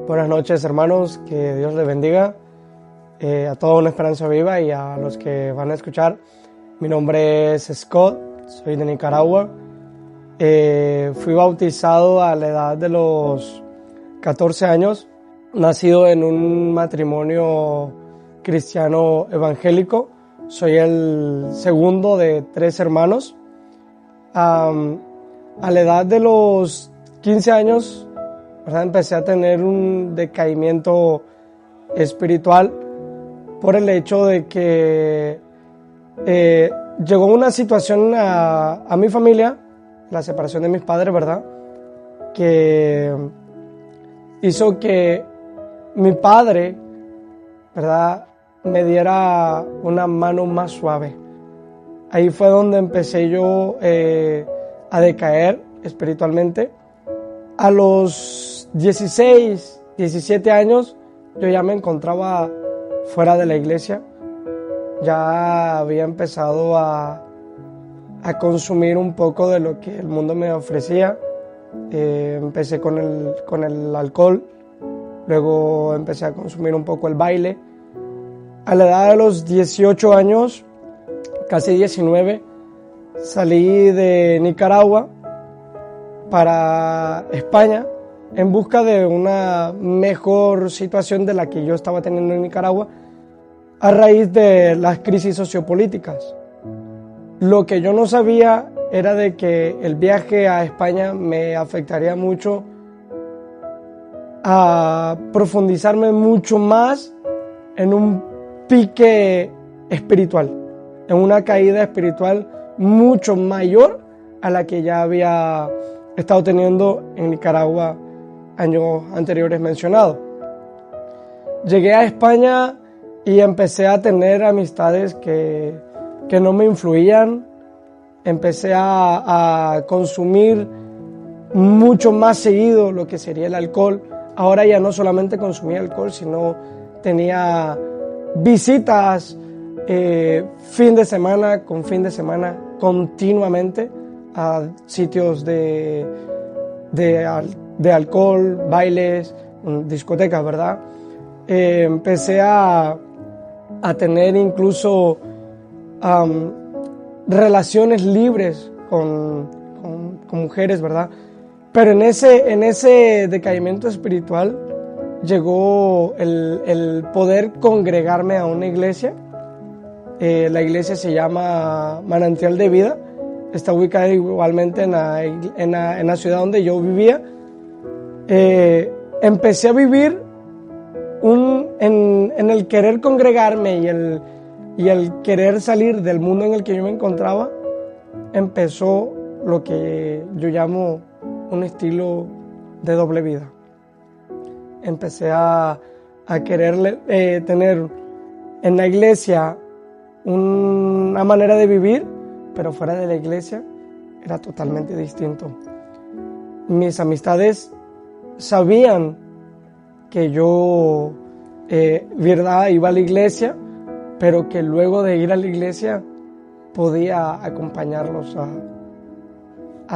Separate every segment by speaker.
Speaker 1: Buenas noches, hermanos, que Dios les bendiga a toda Una Esperanza Viva y a los que van a escuchar. Mi nombre es Scott, soy de Nicaragua. Fui bautizado a la edad de los 14 años, nacido en un matrimonio cristiano evangélico. Soy el segundo de 3 hermanos. A la edad de los 15 años, ¿verdad?, empecé a tener un decaimiento espiritual por el hecho de que llegó una situación a mi familia, la separación de mis padres, ¿verdad?, que hizo que mi padre, ¿verdad?, me diera una mano más suave. Ahí fue donde empecé yo a decaer espiritualmente. A los 16, 17 años yo ya me encontraba fuera de la iglesia. Ya había empezado a consumir un poco de lo que el mundo me ofrecía. Empecé con el alcohol, luego empecé a consumir un poco el baile. A la edad de los 18 años, casi 19, salí de Nicaragua para España en busca de una mejor situación de la que yo estaba teniendo en Nicaragua a raíz de las crisis sociopolíticas. Lo que yo no sabía era de que el viaje a España me afectaría mucho a profundizarme mucho más en un pique espiritual, en una caída espiritual mucho mayor a la que ya había estado teniendo en Nicaragua años anteriores mencionados. Llegué a España y empecé a tener amistades que no me influían. Empecé a consumir mucho más seguido lo que sería el alcohol. Ahora ya no solamente consumía alcohol, sino tenía visitas fin de semana con fin de semana continuamente a sitios de alcohol, bailes, discotecas, ¿verdad? Empecé a tener incluso relaciones libres con mujeres, ¿verdad? Pero en ese decaimiento espiritual llegó el poder congregarme a una iglesia. La iglesia se llama Manantial de Vida. Está ubicada igualmente en la ciudad donde yo vivía. Empecé a vivir en el querer congregarme y el querer salir del mundo en el que yo me encontraba. Empezó lo que yo llamo un estilo de doble vida. Empecé a querer tener en la iglesia una manera de vivir, pero fuera de la iglesia era totalmente distinto. Mis amistades sabían que yo, verdad, iba a la iglesia, pero que luego de ir a la iglesia podía acompañarlos a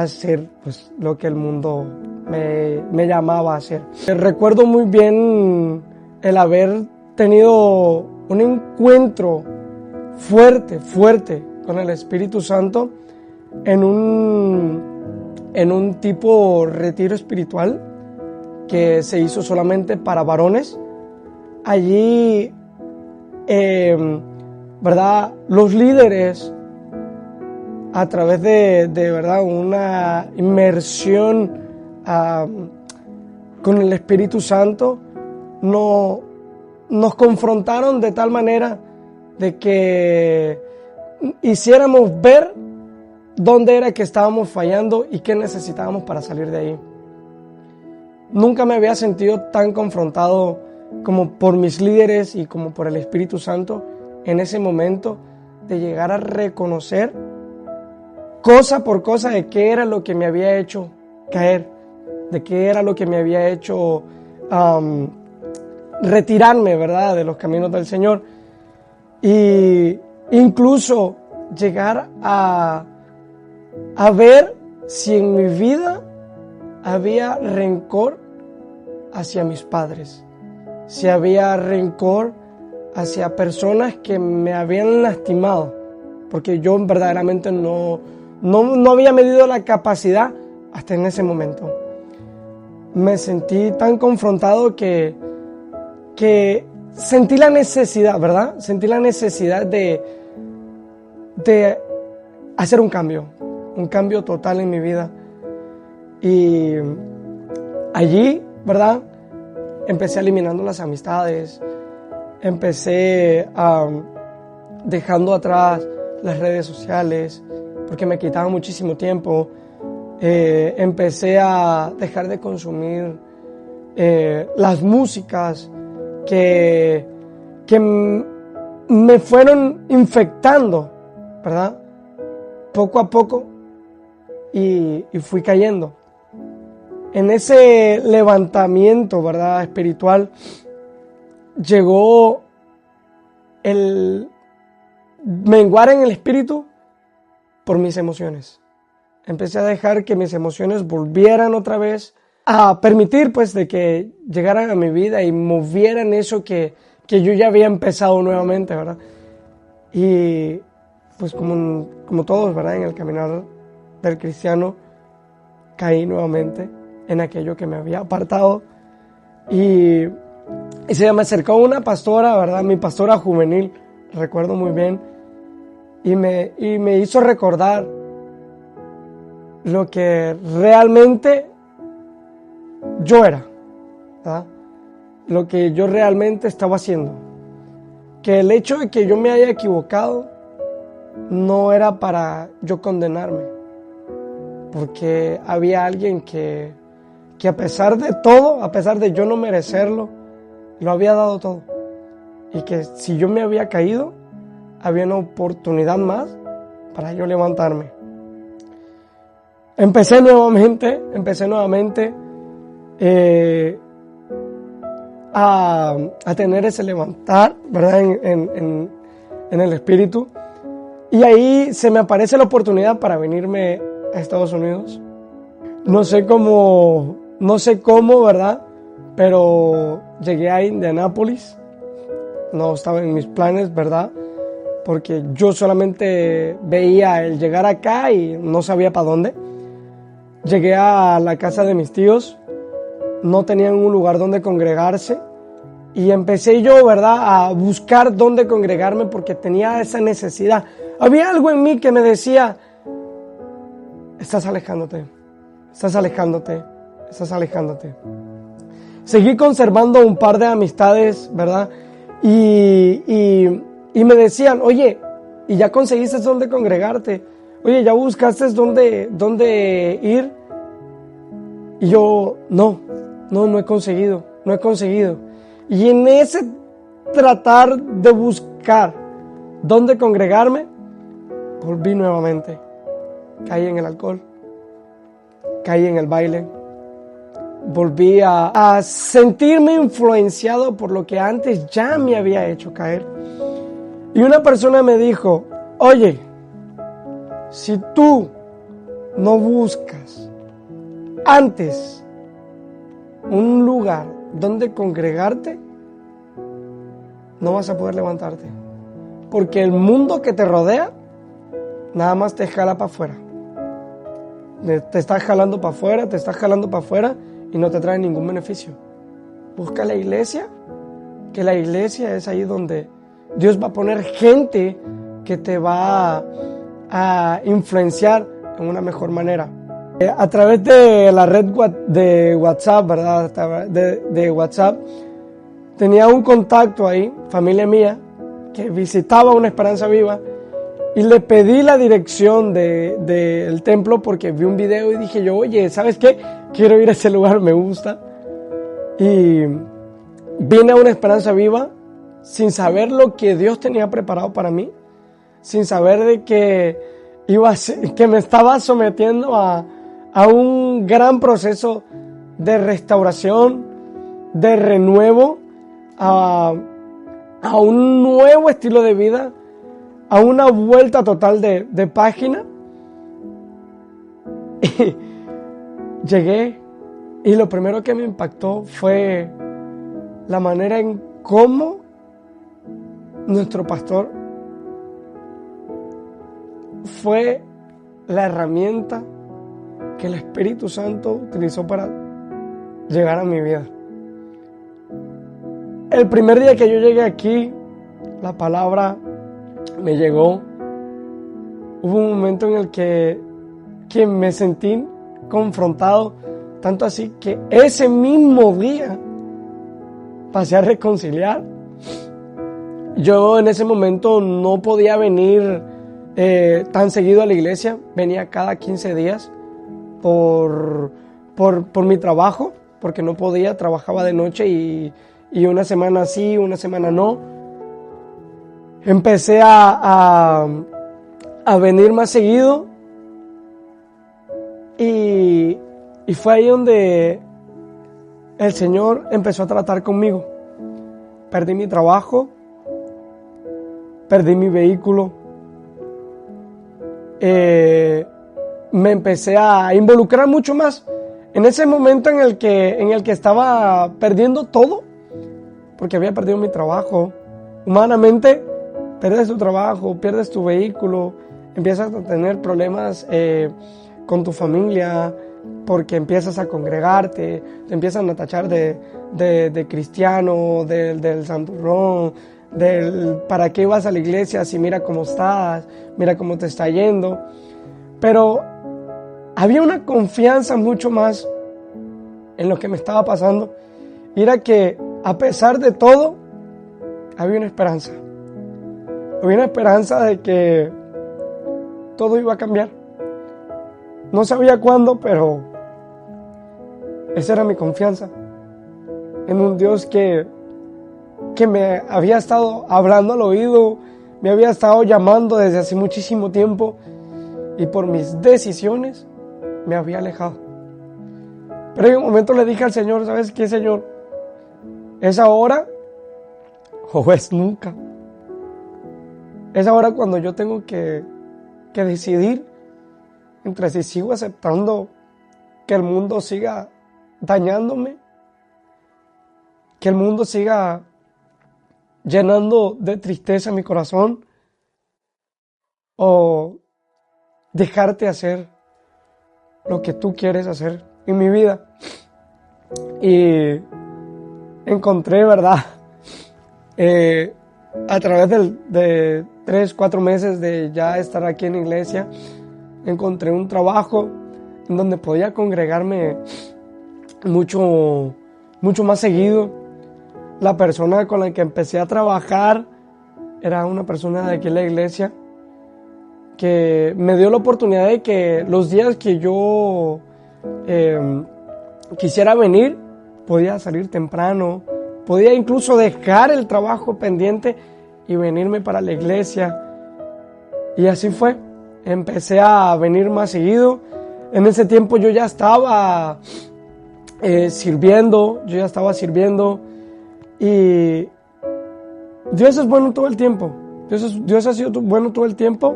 Speaker 1: hacer pues lo que el mundo me llamaba a hacer. Recuerdo muy bien el haber tenido un encuentro fuerte con el Espíritu Santo en un tipo retiro espiritual que se hizo solamente para varones. Allí, ¿verdad?, los líderes, a través de ¿verdad?, una inmersión con el Espíritu Santo, nos confrontaron de tal manera de que hiciéramos ver dónde era que estábamos fallando y qué necesitábamos para salir de ahí. Nunca me había sentido tan confrontado como por mis líderes y como por el Espíritu Santo en ese momento, de llegar a reconocer cosa por cosa de qué era lo que me había hecho caer, de qué era lo que me había hecho retirarme, ¿verdad?, de los caminos del Señor. Y incluso llegar a ver si en mi vida había rencor hacia mis padres, si había rencor hacia personas que me habían lastimado, porque yo verdaderamente no había medido la capacidad hasta en ese momento. Me sentí tan confrontado que sentí la necesidad, ¿verdad? Sentí la necesidad de hacer un cambio total en mi vida. Y allí, ¿verdad? Empecé eliminando las amistades, empecé dejando atrás las redes sociales, porque me quitaban muchísimo tiempo. Empecé a dejar de consumir las músicas que me fueron infectando, ¿verdad? Poco a poco, y fui cayendo. En ese levantamiento, ¿verdad?, espiritual, llegó el menguar en el espíritu por mis emociones. Empecé a dejar que mis emociones volvieran otra vez a permitir, pues, de que llegaran a mi vida y movieran eso que yo ya había empezado nuevamente, ¿verdad? Y pues como todos, ¿verdad?, en el caminar del cristiano, caí nuevamente en aquello que me había apartado. Y se me acercó una pastora, ¿verdad?, mi pastora juvenil, recuerdo muy bien, y me hizo recordar lo que realmente yo era, ¿verdad?, lo que yo realmente estaba haciendo. Que el hecho de que yo me haya equivocado no era para yo condenarme, porque había alguien que a pesar de todo, a pesar de yo no merecerlo, lo había dado todo. Y que si yo me había caído, había una oportunidad más para yo levantarme. Empecé nuevamente a tener ese levantar, ¿verdad?, en el espíritu. Y ahí se me aparece la oportunidad para venirme a Estados Unidos. No sé cómo, ¿verdad?, pero llegué a Indianápolis. No estaba en mis planes, ¿verdad?, porque yo solamente veía el llegar acá y no sabía para dónde. Llegué a la casa de mis tíos, no tenían un lugar donde congregarse, y empecé yo, ¿verdad?, a buscar dónde congregarme porque tenía esa necesidad. Había algo en mí que me decía: estás alejándote. Seguí conservando un par de amistades, ¿verdad? Y me decían: oye, ¿y ya conseguiste dónde congregarte? Oye, ¿ya buscaste dónde ir? Y yo, no he conseguido. Y en ese tratar de buscar dónde congregarme, volví nuevamente. Caí en el alcohol, caí en el baile, volví a sentirme influenciado por lo que antes ya me había hecho caer. Y una persona me dijo: oye, si tú no buscas antes un lugar donde congregarte, no vas a poder levantarte, porque el mundo que te rodea nada más te jala para afuera. Te está jalando para afuera y no te trae ningún beneficio. Busca la iglesia, que la iglesia es ahí donde Dios va a poner gente que te va a influenciar en una mejor manera. A través de la red de WhatsApp, ¿verdad? De WhatsApp, tenía un contacto ahí, familia mía, que visitaba una Esperanza Viva, y le pedí la dirección del templo porque vi un video y dije yo: oye, ¿sabes qué? Quiero ir a ese lugar, me gusta. Y vine a una Esperanza Viva sin saber lo que Dios tenía preparado para mí, sin saber de que me estaba sometiendo a un gran proceso de restauración, de renuevo, a un nuevo estilo de vida, a una vuelta total de página. Y llegué Y lo primero que me impactó fue la manera en cómo nuestro pastor fue la herramienta que el Espíritu Santo utilizó para llegar a mi vida. El primer día que yo llegué aquí, la palabra me llegó. Hubo un momento en el que me sentí confrontado, tanto así que ese mismo día pasé a reconciliar. Yo en ese momento no podía venir tan seguido a la iglesia, venía cada 15 días por mi trabajo, porque no podía, trabajaba de noche y una semana sí, una semana no. Empecé a venir más seguido y fue ahí donde el Señor empezó a tratar conmigo. Perdí mi trabajo, perdí mi vehículo, me empecé a involucrar mucho más en ese momento en el que estaba perdiendo todo, porque había perdido mi trabajo. Humanamente, pierdes tu trabajo, pierdes tu vehículo, empiezas a tener problemas con tu familia, porque empiezas a congregarte, te empiezan a tachar de cristiano, del santurrón, del para qué vas a la iglesia si mira cómo estás, mira cómo te está yendo. Pero había una confianza mucho más en lo que me estaba pasando, y era que a pesar de todo había una esperanza. Había una esperanza de que todo iba a cambiar. No sabía cuándo, pero esa era mi confianza en un Dios que me había estado hablando al oído, me había estado llamando desde hace muchísimo tiempo, y por mis decisiones me había alejado. Pero en un momento le dije al Señor: ¿sabes qué, Señor? ¿Es ahora o es nunca? Es ahora cuando yo tengo que decidir entre si sigo aceptando que el mundo siga dañándome, que el mundo siga llenando de tristeza mi corazón, o dejarte hacer lo que tú quieres hacer en mi vida. Y encontré, ¿verdad? A través de 3-4 meses de ya estar aquí en la iglesia, encontré un trabajo en donde podía congregarme mucho más seguido. La persona con la que empecé a trabajar era una persona de aquí en la iglesia que me dio la oportunidad de que los días que yo quisiera venir, podía salir temprano, podía incluso dejar el trabajo pendiente y venirme para la iglesia. Y así fue. Empecé a venir más seguido. En ese tiempo yo ya estaba sirviendo, y Dios es bueno todo el tiempo. Dios ha sido bueno todo el tiempo.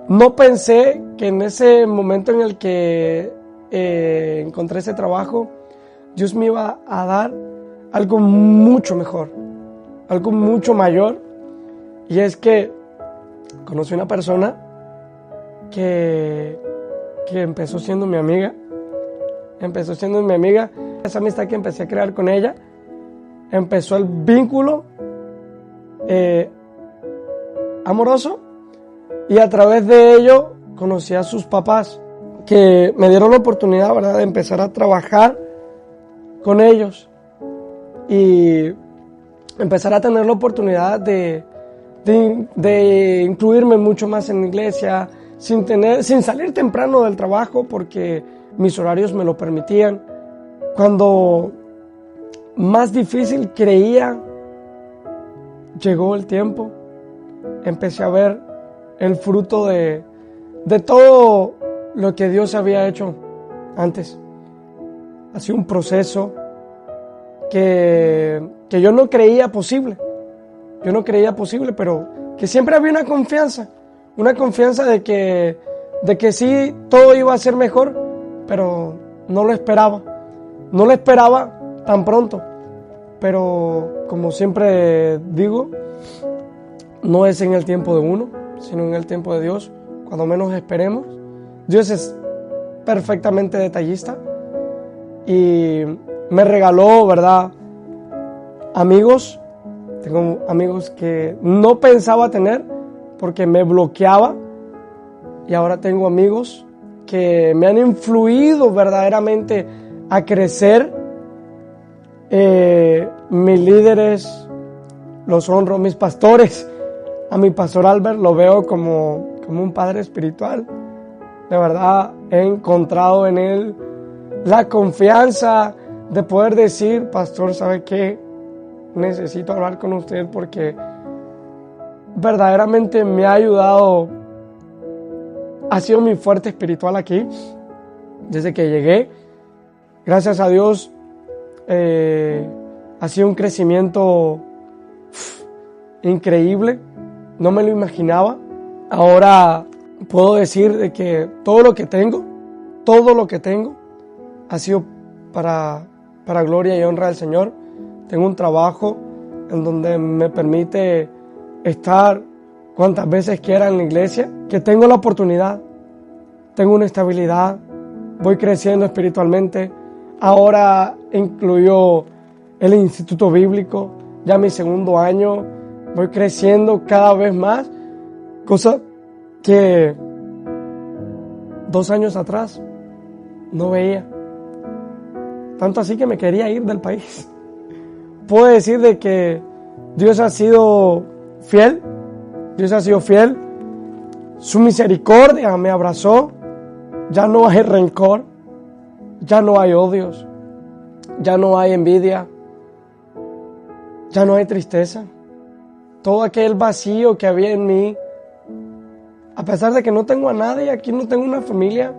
Speaker 1: No pensé que en ese momento en el que encontré ese trabajo, Dios me iba a dar algo mucho mejor, algo mucho mayor. Y es que conocí una persona que empezó siendo mi amiga. Esa amistad que empecé a crear con ella, empezó el vínculo amoroso, y a través de ello conocí a sus papás, que me dieron la oportunidad, ¿verdad?, de empezar a trabajar con ellos y empezar a tener la oportunidad de incluirme mucho más en la iglesia, sin salir temprano del trabajo, porque mis horarios me lo permitían. Cuando más difícil creía, llegó el tiempo. Empecé a ver el fruto de todo lo que Dios había hecho antes. Ha sido un proceso que yo no creía posible. Pero que siempre había una confianza de que sí, todo iba a ser mejor, pero no lo esperaba. no lo esperaba tan pronto, pero como siempre digo, no es en el tiempo de uno, sino en el tiempo de Dios, cuando menos esperemos. Dios es perfectamente detallista y me regaló, ¿verdad?, amigos. Tengo amigos que no pensaba tener porque me bloqueaba, y ahora tengo amigos que me han influido verdaderamente a crecer. Mis líderes los honro, mis pastores. A mi pastor Albert lo veo como un padre espiritual. De verdad, he encontrado en él la confianza de poder decir: pastor, ¿sabe qué? Necesito hablar con usted porque verdaderamente me ha ayudado. Ha sido mi fuerte espiritual aquí desde que llegué. Gracias a Dios, ha sido un crecimiento increíble. No me lo imaginaba. Ahora puedo decir de que todo lo que tengo ha sido para gloria y honra del Señor. Tengo un trabajo en donde me permite estar cuantas veces quiera en la iglesia, que tengo la oportunidad, tengo una estabilidad, voy creciendo espiritualmente. Ahora incluyó el Instituto Bíblico, ya mi segundo año, voy creciendo cada vez más, cosa que 2 años atrás no veía. Tanto así que me quería ir del país. Puedo decir de que Dios ha sido fiel. Dios ha sido fiel. Su misericordia me abrazó. Ya no hay rencor. Ya no hay odios. Ya no hay envidia. Ya no hay tristeza. Todo aquel vacío que había en mí, a pesar de que no tengo a nadie, aquí no tengo una familia.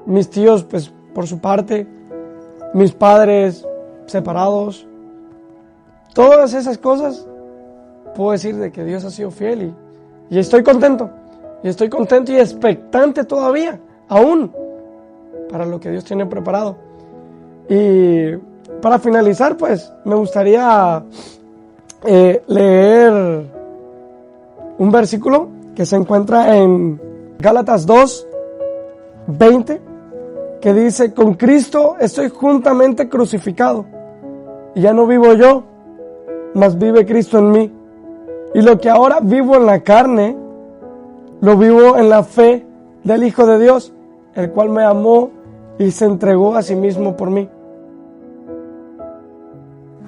Speaker 1: Mis tíos, pues, por su parte, mis padres separados, todas esas cosas, puedo decir de que Dios ha sido fiel y estoy contento. Y estoy contento y expectante todavía, aún, para lo que Dios tiene preparado. Y para finalizar, pues, me gustaría leer un versículo que se encuentra en Gálatas 2:20, que dice: con Cristo estoy juntamente crucificado, y ya no vivo yo, mas vive Cristo en mí. Y lo que ahora vivo en la carne, lo vivo en la fe del Hijo de Dios, el cual me amó y se entregó a sí mismo por mí.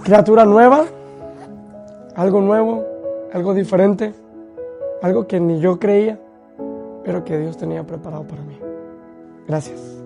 Speaker 1: Criatura nueva, algo nuevo, algo diferente, algo que ni yo creía, pero que Dios tenía preparado para mí. Gracias.